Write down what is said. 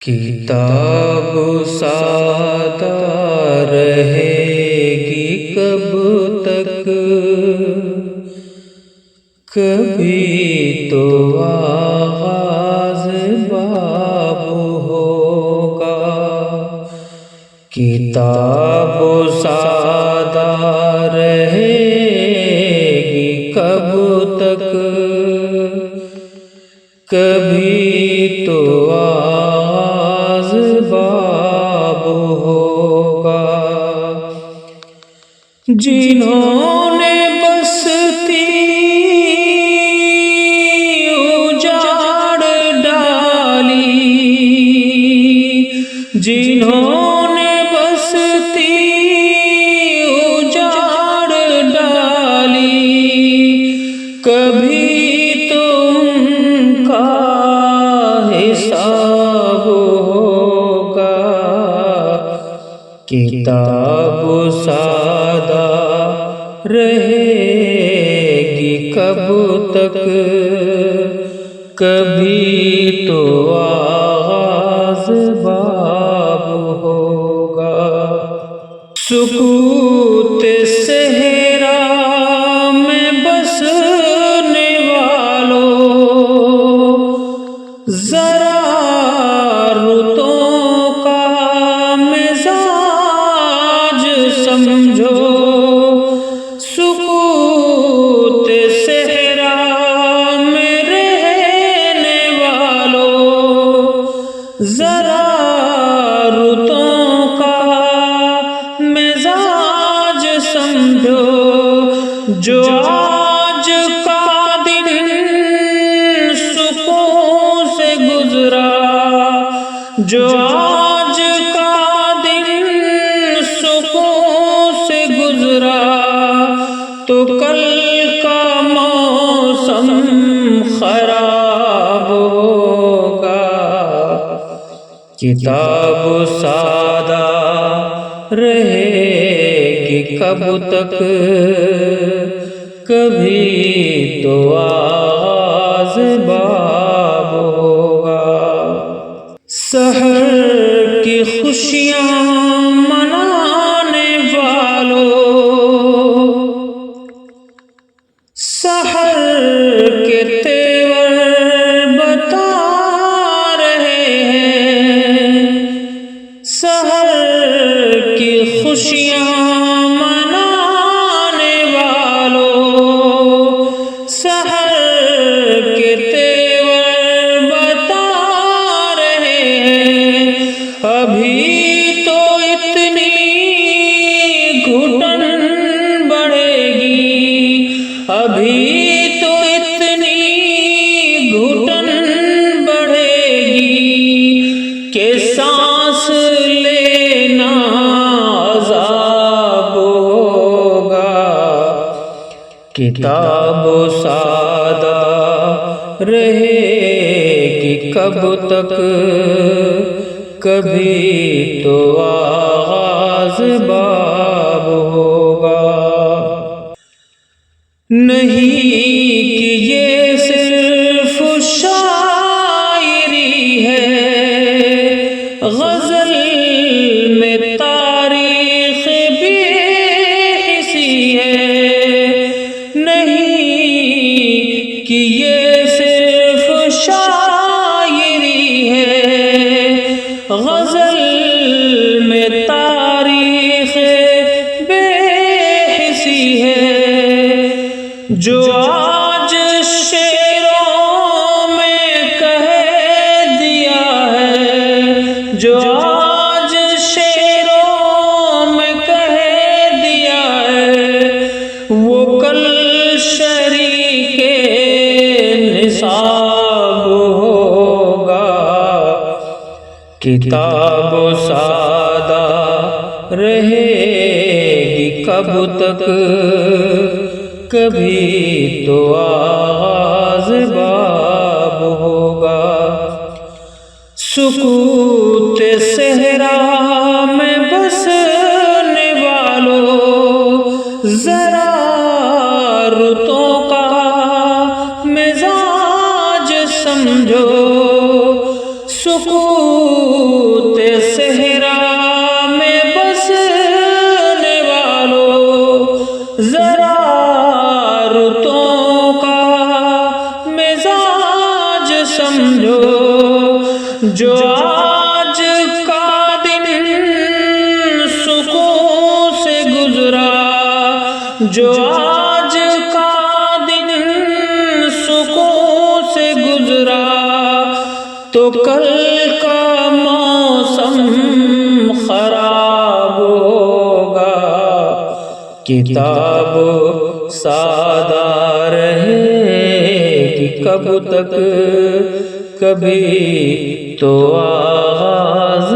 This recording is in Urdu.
کتاب سادہ رہے گی کب تک، کبھی تو آغاز باب ہوگا۔ کتاب سادہ رہے گی کب تک، کبھی تو آغاز باب ہوگا۔ جنہوں نے بستی اجاڑ ڈالی، جنہوں نے بستی اجاڑ ڈالی، کبھی تو ان کا حساب ہوگا۔ کتاب سادہ رہے گی کب تک، کبھی تو آغاز باب ہوگا۔ سکوت صحرا میں بسنے والوں، ذرا رتوں کا مزاج سمجھو۔ سکوت صحرا میں رہنے والوں، ذرا رتوں کا مزاج سمجھو۔ جو آج کا دن سکون سے گزرا، جو آج کا دن سکون سے گزرا، تو کل کا موسم خراب ہوگا۔ کتاب سادہ رہے گی کب تک، کبھی تو آغاز باب ہوگا۔ سحر کی خوشیاں منانے والوں، سحر کے تیور بتا رہے ہیں۔ سحر کی خوشیاں منانے والوں، سحر کے تیور بتا رہے ہیں۔ ابھی تو اتنی گھٹن بڑھے گی، ابھی تو اتنی گھٹن بڑھے گی کہ سانس لینا عذاب ہوگا۔ کتاب سادہ رہے گی کب تک، کبھی تو آغاز باب ہوگا۔ نہیں کہ یہ صرف شاعری ہے، غزل میں تاریخ بے حسی ہے۔ نہیں کہ یہ صرف شاعری ہے، غزل میں تاریخ بے حسی ہے۔ جو آج شعروں میں کہہ دیا ہے، جو آج شعروں میں کہہ دیا ہے، وہ کل شریک نصاب ہوگا۔ کتاب سادہ رہے گی کب تک، کبھی تو آغاز باب ہوگا۔ سکوت صحرا میں بسنے والوں، ذرا رتوں کا مزاج سمجھو۔ سکوت جو آج کا دن سکون سے گزرا، جو آج کا دن سکون سے گزرا، تو کل کا موسم خراب ہوگا۔ کتاب سادہ رہے گی کب تک، کبھی تو آغاز